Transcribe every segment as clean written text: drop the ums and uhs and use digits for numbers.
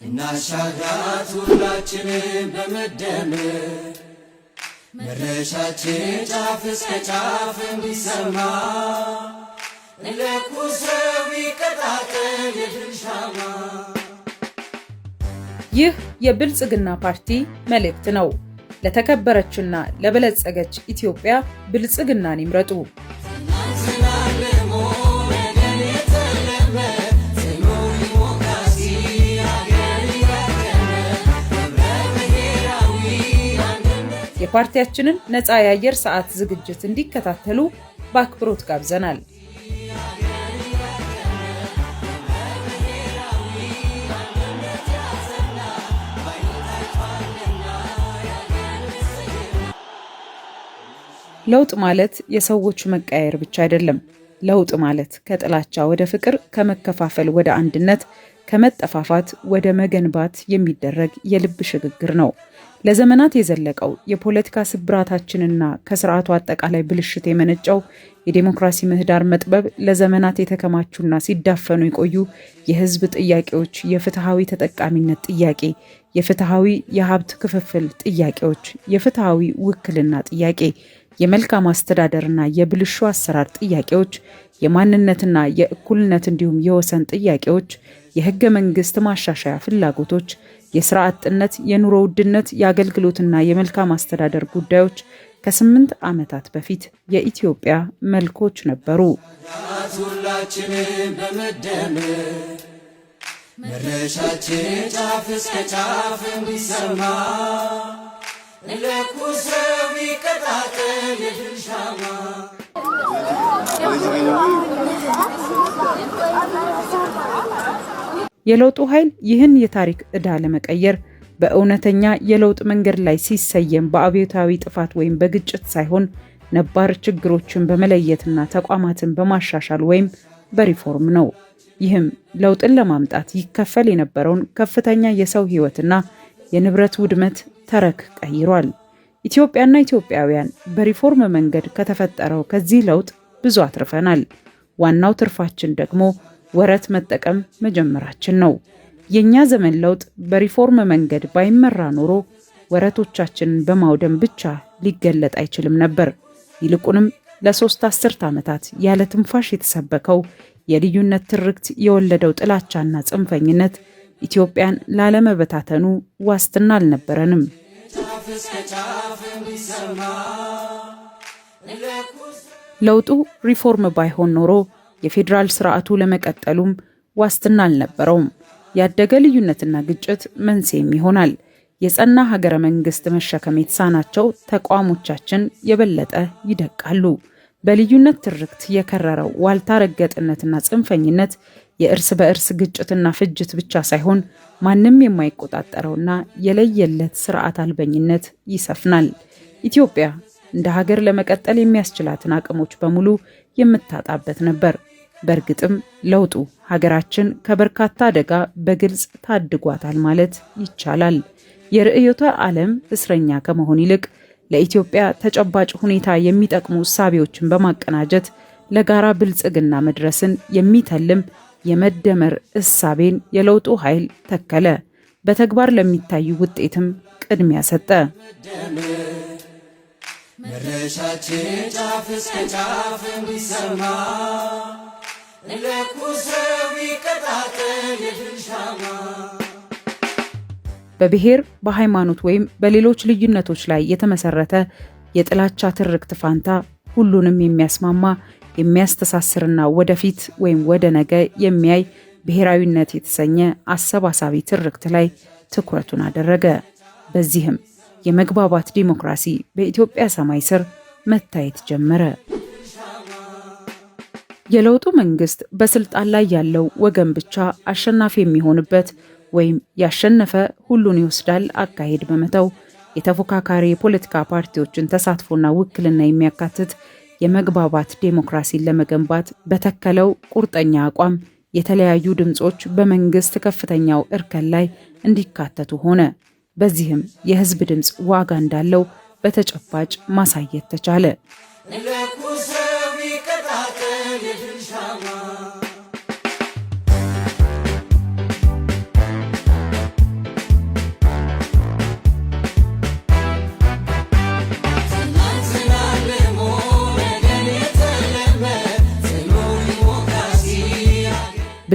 እናሻግራት ሁላችንም በመደመር መድረሻችን ጫፍ እስከ ጫፍ እንዲሰማ ለኩሰው ይቀጣጠል የድል ሻማ። ይህ የብልጽግና ፓርቲ መልእክት ነው። ለተከበረችና ለበለጸገች ኢትዮጵያ ብልጽግናን ይምረጡ። የፓርቲያችንን ነፃ የአየር ሰዓት ዝግጅት እንዲከታተሉ በአክብሮት ጋብዘናል። ለውጥ ማለት የሰዎች መቀያየር ብቻ አይደለም። ለውጥ ማለት ከጥላቻ ወደ ፍቅር፣ ከመከፋፈል ወደ አንድነት፣ ከመጠፋፋት ወደ መገንባት የሚደረግ የልብ ሽግግር ነው። ለዘመናት የዘለቀው የፖለቲካ ስብራታችንና ከስርዓቱ አጠቃላይ ብልሽት የመነጨው የዴሞክራሲ ምህዳር መጥበብ ለዘመናት የተከማቹና ሲዳፈኑ የቆዩ የህዝብ ጥያቄዎች፣ የፍትሃዊ ተጠቃሚነት ጥያቄ፣ የፍትሃዊ የሀብት ክፍፍል ጥያቄዎች፣ የፍትሃዊ ውክልና ጥያቄ፣ የመልካም አስተዳደርና የብልሹ አሰራር ጥያቄዎች፣ የማንነትና የእኩልነት እንዲሁም የወሰን ጥያቄዎች፣ የህገ መንግስት ማሻሻያ ፍላጎቶች፣ የስራ አጥነት፣ የኑሮ ውድነት፣ የአገልግሎትና የመልካም አስተዳደር ጉዳዮች ከ8 ዓመታት በፊት የኢትዮጵያ መልኮች ነበሩ። ሁላችንም በመደመር መድረሻችን ጫፍ እስከ ጫፍ እንዲሰማ ለኩሰው ይቀጣጠል የድል ሻማ። የለውጡ ኃይል ይህን የታሪክ ዕዳ ለመቀየር በእውነተኛ የለውጥ መንገድ ላይ ሲሰየም በአብዮታዊ ጥፋት ወይም በግጭት ሳይሆን ነባር ችግሮችን በመለየትና ተቋማትን በማሻሻል ወይም በሪፎርም ነው። ይህም ለውጥን ለማምጣት ይከፈል የነበረውን ከፍተኛ የሰው ሕይወትና የንብረት ውድመት ተረክ ቀይሯል። ኢትዮጵያና ኢትዮጵያውያን በሪፎርም መንገድ ከተፈጠረው ከዚህ ለውጥ ብዙ አትርፈናል። ዋናው ትርፋችን ደግሞ ወረት መጠቀም መጀመራችን ነው። የኛ ዘመን ለውጥ በሪፎርም መንገድ ባይመራ ኖሮ ወረቶቻችንን በማውደም ብቻ ሊገለጥ አይችልም ነበር። ይልቁንም ለ3 አስርት ዓመታት ያለ ትንፋሽ የተሰበከው የልዩነት ትርክት የወለደው ጥላቻና ጽንፈኝነት ኢትዮጵያን ላለመበታተኑ ዋስትና አልነበረንም። ለውጡ ሪፎርም ባይሆን ኖሮ የፌዴራል ስርዓቱ ለመቀጠሉም ዋስትና አልነበረውም። ያደገ ልዩነትና ግጭት መንስኤም ይሆናል። የጸና ሀገረ መንግስት መሸከም የተሳናቸው ተቋሞቻችን የበለጠ ይደቃሉ። በልዩነት ትርክት የከረረው ዋልታ ረገጥነትና ጽንፈኝነት የእርስ በእርስ ግጭትና ፍጅት ብቻ ሳይሆን ማንም የማይቆጣጠረውና የለየለት ስርዓት አልበኝነት ይሰፍናል። ኢትዮጵያ እንደ ሀገር ለመቀጠል የሚያስችላትን አቅሞች በሙሉ የምታጣበት ነበር። በእርግጥም ለውጡ ሀገራችን ከበርካታ አደጋ በግልጽ ታድጓታል ማለት ይቻላል። የርዕዮተ ዓለም እስረኛ ከመሆን ይልቅ ለኢትዮጵያ ተጨባጭ ሁኔታ የሚጠቅሙ እሳቤዎችን በማቀናጀት ለጋራ ብልጽግና መድረስን የሚተልም የመደመር እሳቤን የለውጡ ኃይል ተከለ። በተግባር ለሚታዩ ውጤትም ቅድሚያ ሰጠ። መድረሻችን ጫፍ እስከ ጫፍ እንዲሰማ ለኩሰው ይቀጣጠል የድል ሻማ። በብሔር፣ በሃይማኖት ወይም በሌሎች ልዩነቶች ላይ የተመሰረተ የጥላቻ ትርክት ፋንታ ሁሉንም የሚያስማማ የሚያስተሳስርና ወደፊት ወይም ወደ ነገ የሚያይ ብሔራዊነት የተሰኘ አሰባሳቢ ትርክት ላይ ትኩረቱን አደረገ። በዚህም የመግባባት ዲሞክራሲ በኢትዮጵያ ሰማይ ስር መታየት ጀመረ። የለውጡ መንግስት በስልጣን ላይ ያለው ወገን ብቻ አሸናፊ የሚሆንበት ወይም ያሸነፈ ሁሉን ይወስዳል አካሄድ በመተው የተፎካካሪ የፖለቲካ ፓርቲዎችን ተሳትፎና ውክልና የሚያካትት የመግባባት ዲሞክራሲን ለመገንባት በተከለው ቁርጠኛ አቋም የተለያዩ ድምጾች በመንግስት ከፍተኛው እርከን ላይ እንዲካተቱ ሆነ። በዚህም የህዝብ ድምጽ ዋጋ እንዳለው በተጨባጭ ማሳየት ተቻለ።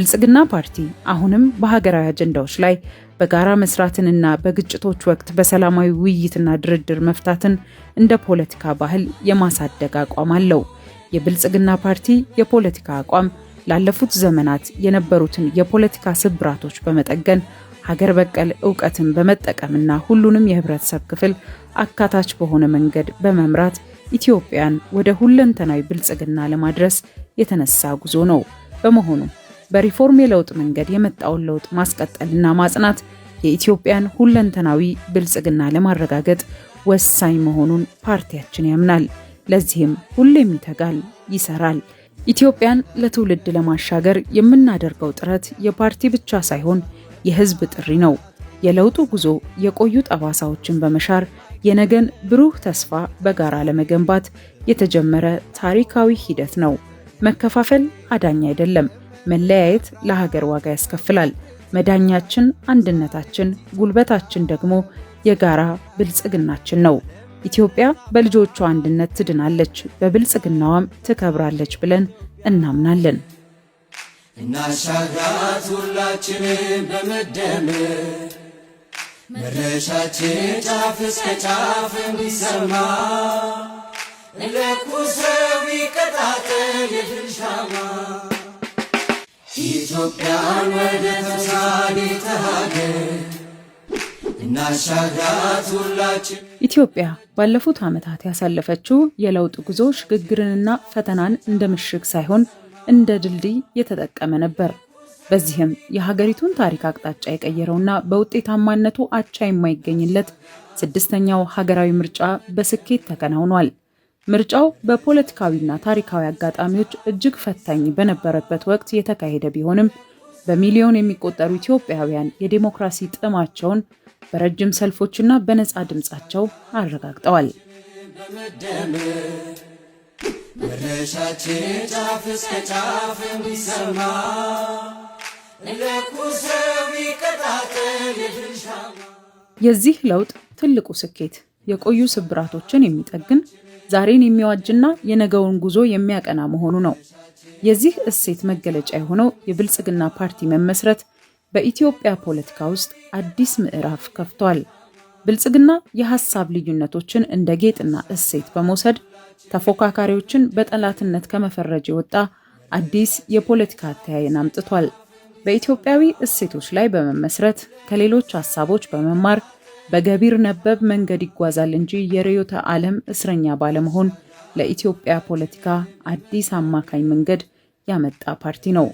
ብልጽግና ፓርቲ አሁንም በሀገራዊ አጀንዳዎች ላይ በጋራ መስራትንና በግጭቶች ወቅት በሰላማዊ ውይይትና ድርድር መፍታትን እንደ ፖለቲካ ባህል የማሳደግ አቋም አለው። የብልጽግና ፓርቲ የፖለቲካ አቋም ላለፉት ዘመናት የነበሩትን የፖለቲካ ስብራቶች በመጠገን ሀገር በቀል ዕውቀትን በመጠቀምና ሁሉንም የህብረተሰብ ክፍል አካታች በሆነ መንገድ በመምራት ኢትዮጵያን ወደ ሁለንተናዊ ብልጽግና ለማድረስ የተነሳ ጉዞ ነው። በመሆኑ በሪፎርም የለውጥ መንገድ የመጣውን ለውጥ ማስቀጠልና ማጽናት የኢትዮጵያን ሁለንተናዊ ብልጽግና ለማረጋገጥ ወሳኝ መሆኑን ፓርቲያችን ያምናል። ለዚህም ሁሌም ይተጋል፣ ይሰራል። ኢትዮጵያን ለትውልድ ለማሻገር የምናደርገው ጥረት የፓርቲ ብቻ ሳይሆን የህዝብ ጥሪ ነው። የለውጡ ጉዞ የቆዩ ጠባሳዎችን በመሻር የነገን ብሩህ ተስፋ በጋራ ለመገንባት የተጀመረ ታሪካዊ ሂደት ነው። መከፋፈል አዳኝ አይደለም። መለያየት ለሀገር ዋጋ ያስከፍላል። መዳኛችን አንድነታችን፣ ጉልበታችን ደግሞ የጋራ ብልጽግናችን ነው። ኢትዮጵያ በልጆቿ አንድነት ትድናለች፣ በብልጽግናዋም ትከብራለች ብለን እናምናለን። እናሻግራት ሁላችንም በመደመር መድረሻችን ጫፍ እስከ ጫፍ እንዲሰማ ለኩሰው ይቀጣጠል የድል ሻማ ኢትዮጵያን ወደ ተምሳሌተ ሀገር እናሻግራት ሁላችን። ኢትዮጵያ ባለፉት ዓመታት ያሳለፈችው የለውጥ ጉዞ ሽግግርንና ፈተናን እንደ ምሽግ ሳይሆን እንደ ድልድይ የተጠቀመ ነበር። በዚህም የሀገሪቱን ታሪክ አቅጣጫ የቀየረውና በውጤታማነቱ አቻ የማይገኝለት 6ኛው ሀገራዊ ምርጫ በስኬት ተከናውኗል። ምርጫው በፖለቲካዊና ታሪካዊ አጋጣሚዎች እጅግ ፈታኝ በነበረበት ወቅት የተካሄደ ቢሆንም በሚሊዮን የሚቆጠሩ ኢትዮጵያውያን የዲሞክራሲ ጥማቸውን በረጅም ሰልፎችና በነፃ ድምጻቸው አረጋግጠዋል። መድረሻችን ጫፍ እስከ ጫፍ እንዲሰማ ለኩሰው ይቀጣጠል የድል ሻማ። የዚህ ለውጥ ትልቁ ስኬት የቆዩ ስብራቶችን የሚጠግን ዛሬን የሚዋጅና የነገውን ጉዞ የሚያቀና መሆኑ ነው። የዚህ እሴት መገለጫ የሆነው የብልጽግና ፓርቲ መመስረት በኢትዮጵያ ፖለቲካ ውስጥ አዲስ ምዕራፍ ከፍቷል። ብልጽግና የሐሳብ ልዩነቶችን እንደ ጌጥና እሴት በመውሰድ ተፎካካሪዎችን በጠላትነት ከመፈረጅ የወጣ አዲስ የፖለቲካ አተያይን አምጥቷል። በኢትዮጵያዊ እሴቶች ላይ በመመስረት ከሌሎች ሐሳቦች በመማር በገቢር ነበብ መንገድ ይጓዛል እንጂ የርዕዮተ ዓለም እስረኛ ባለመሆን ለኢትዮጵያ ፖለቲካ አዲስ አማካኝ መንገድ ያመጣ ፓርቲ ነው።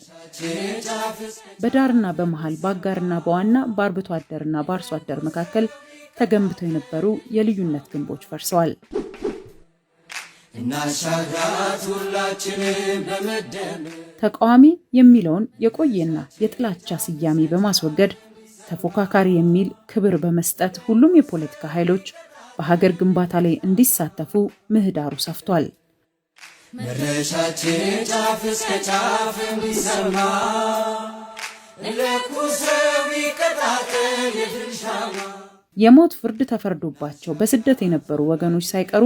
በዳርና በመሃል በአጋርና በዋና በአርብቶ አደርና በአርሶ አደር መካከል ተገንብተው የነበሩ የልዩነት ግንቦች ፈርሰዋል። እናሻግራት ሁላችንም በመደመር ተቃዋሚ የሚለውን የቆየና የጥላቻ ስያሜ በማስወገድ ተፎካካሪ የሚል ክብር በመስጠት ሁሉም የፖለቲካ ኃይሎች በሀገር ግንባታ ላይ እንዲሳተፉ ምህዳሩ ሰፍቷል። መድረሻችን ጫፍ እስከ ጫፍ እንዲሰማ ለኩሰው ይቀጣጠል የድል ሻማ። የሞት ፍርድ ተፈርዶባቸው በስደት የነበሩ ወገኖች ሳይቀሩ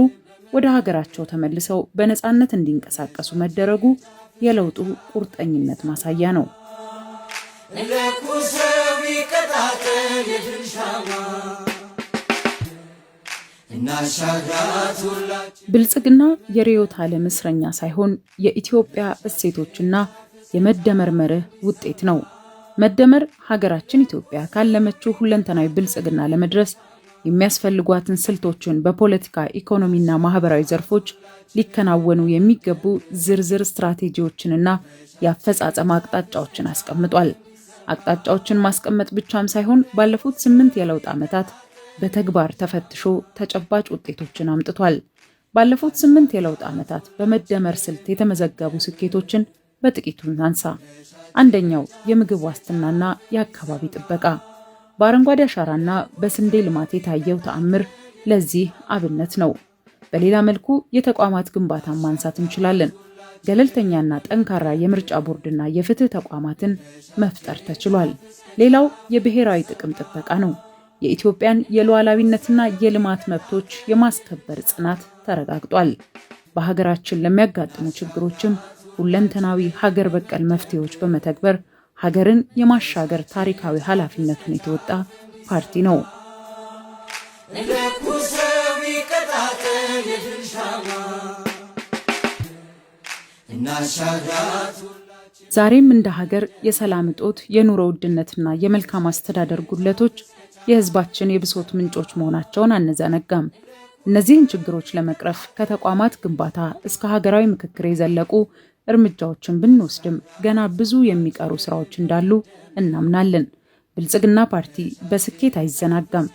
ወደ ሀገራቸው ተመልሰው በነፃነት እንዲንቀሳቀሱ መደረጉ የለውጡ ቁርጠኝነት ማሳያ ነው። ለኩሰው ይቀጣጠል የድል ሻማ እናሻግራት ሁላችን። ብልጽግና የርዕዮተ ዓለም እስረኛ ሳይሆን የኢትዮጵያ እሴቶችና የመደመር መርህ ውጤት ነው። መደመር ሀገራችን ኢትዮጵያ ካለመችው ሁለንተናዊ ብልጽግና ለመድረስ የሚያስፈልጓትን ስልቶችን በፖለቲካ ኢኮኖሚና ማህበራዊ ዘርፎች ሊከናወኑ የሚገቡ ዝርዝር ስትራቴጂዎችንና የአፈጻጸም አቅጣጫዎችን አስቀምጧል። አቅጣጫዎችን ማስቀመጥ ብቻም ሳይሆን ባለፉት 8 የለውጥ ዓመታት በተግባር ተፈትሾ ተጨባጭ ውጤቶችን አምጥቷል። ባለፉት 8 የለውጥ ዓመታት በመደመር ስልት የተመዘገቡ ስኬቶችን በጥቂቱ እናንሳ። አንደኛው የምግብ ዋስትናና የአካባቢ ጥበቃ። በአረንጓዴ አሻራና በስንዴ ልማት የታየው ተአምር ለዚህ አብነት ነው። በሌላ መልኩ የተቋማት ግንባታን ማንሳት እንችላለን። ገለልተኛና ጠንካራ የምርጫ ቦርድና የፍትህ ተቋማትን መፍጠር ተችሏል። ሌላው የብሔራዊ ጥቅም ጥበቃ ነው። የኢትዮጵያን የሉዓላዊነትና የልማት መብቶች የማስከበር ጽናት ተረጋግጧል። በሀገራችን ለሚያጋጥሙ ችግሮችም ሁለንተናዊ ሀገር በቀል መፍትሄዎች በመተግበር ሀገርን የማሻገር ታሪካዊ ኃላፊነቱን የተወጣ ፓርቲ ነው። ዛሬም እንደ ሀገር የሰላም እጦት፣ የኑሮ ውድነትና የመልካም አስተዳደር ጉድለቶች የህዝባችን የብሶት ምንጮች መሆናቸውን አንዘነጋም። እነዚህን ችግሮች ለመቅረፍ ከተቋማት ግንባታ እስከ ሀገራዊ ምክክር የዘለቁ እርምጃዎችን ብንወስድም ገና ብዙ የሚቀሩ ስራዎች እንዳሉ እናምናለን። ብልጽግና ፓርቲ በስኬት አይዘናጋም፣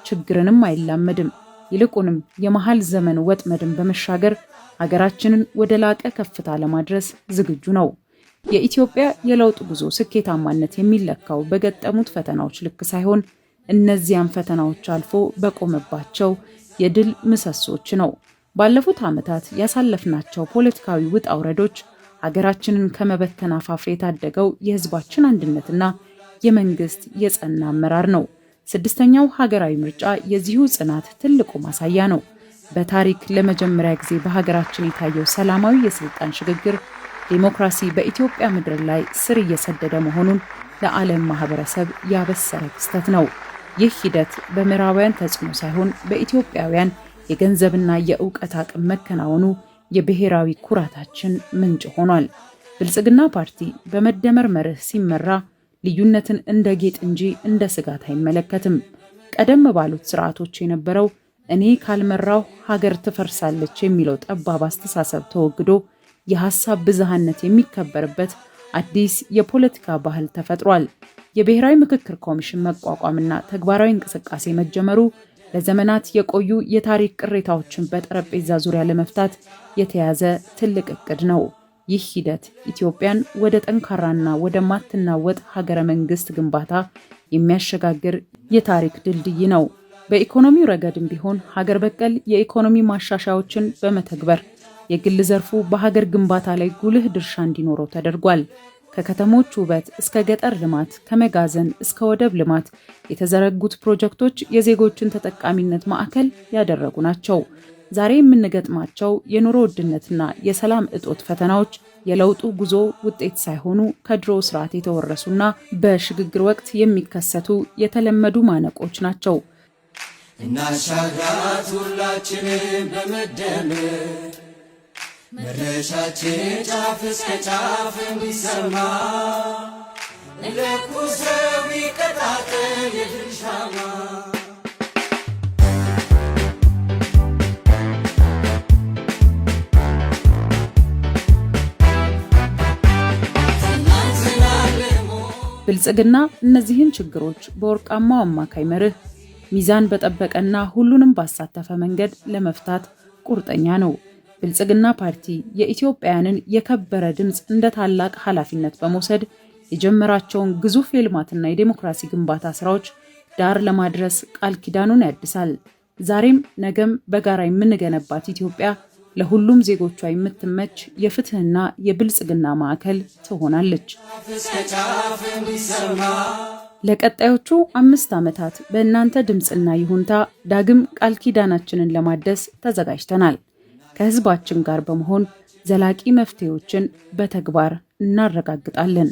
ችግርንም አይላመድም። ይልቁንም የመሃል ዘመን ወጥመድን በመሻገር ሀገራችንን ወደ ላቀ ከፍታ ለማድረስ ዝግጁ ነው። የኢትዮጵያ የለውጥ ጉዞ ስኬታማነት የሚለካው በገጠሙት ፈተናዎች ልክ ሳይሆን እነዚያን ፈተናዎች አልፎ በቆመባቸው የድል ምሰሶች ነው። ባለፉት ዓመታት ያሳለፍናቸው ፖለቲካዊ ውጣ ውረዶች ሀገራችንን ከመበተን አፋፍ የታደገው የህዝባችን አንድነትና የመንግስት የጸና አመራር ነው። ስድስተኛው ሀገራዊ ምርጫ የዚሁ ጽናት ትልቁ ማሳያ ነው። በታሪክ ለመጀመሪያ ጊዜ በሀገራችን የታየው ሰላማዊ የስልጣን ሽግግር ዲሞክራሲ በኢትዮጵያ ምድር ላይ ስር እየሰደደ መሆኑን ለዓለም ማህበረሰብ ያበሰረ ክስተት ነው። ይህ ሂደት በምዕራባውያን ተጽዕኖ ሳይሆን በኢትዮጵያውያን የገንዘብና የእውቀት አቅም መከናወኑ የብሔራዊ ኩራታችን ምንጭ ሆኗል። ብልጽግና ፓርቲ በመደመር መርህ ሲመራ ልዩነትን እንደ ጌጥ እንጂ እንደ ስጋት አይመለከትም። ቀደም ባሉት ስርዓቶች የነበረው እኔ ካልመራው ሀገር ትፈርሳለች የሚለው ጠባብ አስተሳሰብ ተወግዶ የሐሳብ ብዝሃነት የሚከበርበት አዲስ የፖለቲካ ባህል ተፈጥሯል። የብሔራዊ ምክክር ኮሚሽን መቋቋምና ተግባራዊ እንቅስቃሴ መጀመሩ ለዘመናት የቆዩ የታሪክ ቅሬታዎችን በጠረጴዛ ዙሪያ ለመፍታት የተያዘ ትልቅ እቅድ ነው። ይህ ሂደት ኢትዮጵያን ወደ ጠንካራና ወደ ማትናወጥ ሀገረ መንግስት ግንባታ የሚያሸጋግር የታሪክ ድልድይ ነው። በኢኮኖሚው ረገድም ቢሆን ሀገር በቀል የኢኮኖሚ ማሻሻያዎችን በመተግበር የግል ዘርፉ በሀገር ግንባታ ላይ ጉልህ ድርሻ እንዲኖረው ተደርጓል። ከከተሞች ውበት እስከ ገጠር ልማት፣ ከመጋዘን እስከ ወደብ ልማት የተዘረጉት ፕሮጀክቶች የዜጎችን ተጠቃሚነት ማዕከል ያደረጉ ናቸው። ዛሬ የምንገጥማቸው የኑሮ ውድነትና የሰላም እጦት ፈተናዎች የለውጡ ጉዞ ውጤት ሳይሆኑ ከድሮ ስርዓት የተወረሱና በሽግግር ወቅት የሚከሰቱ የተለመዱ ማነቆች ናቸው። እናሻግራት ሁላችንም በመደመር መድረሻችን ጫፍ እስከ ጫፍ እንዲሰማ ለኩሰው ይቀጣጠል የድል ሻማ። ብልጽግና እነዚህን ችግሮች በወርቃማው አማካይ መርህ ሚዛን በጠበቀና ሁሉንም ባሳተፈ መንገድ ለመፍታት ቁርጠኛ ነው። ብልጽግና ፓርቲ የኢትዮጵያውያንን የከበረ ድምፅ እንደ ታላቅ ኃላፊነት በመውሰድ የጀመራቸውን ግዙፍ የልማትና የዴሞክራሲ ግንባታ ስራዎች ዳር ለማድረስ ቃል ኪዳኑን ያድሳል። ዛሬም ነገም በጋራ የምንገነባት ኢትዮጵያ ለሁሉም ዜጎቿ የምትመች የፍትህና የብልጽግና ማዕከል ትሆናለች። ለቀጣዮቹ 5 ዓመታት በእናንተ ድምፅና ይሁንታ ዳግም ቃል ኪዳናችንን ለማደስ ተዘጋጅተናል። ከህዝባችን ጋር በመሆን ዘላቂ መፍትሄዎችን በተግባር እናረጋግጣለን።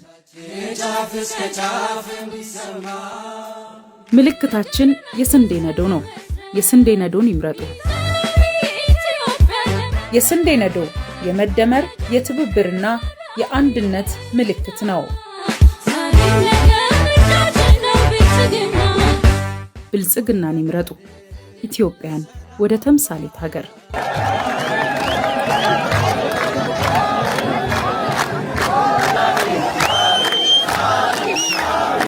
ምልክታችን የስንዴ ነዶ ነው። የስንዴ ነዶን ይምረጡ። የስንዴ ነዶ የመደመር የትብብርና የአንድነት ምልክት ነው። ብልጽግናን ይምረጡ። ኢትዮጵያን ወደ ተምሳሌት ሀገር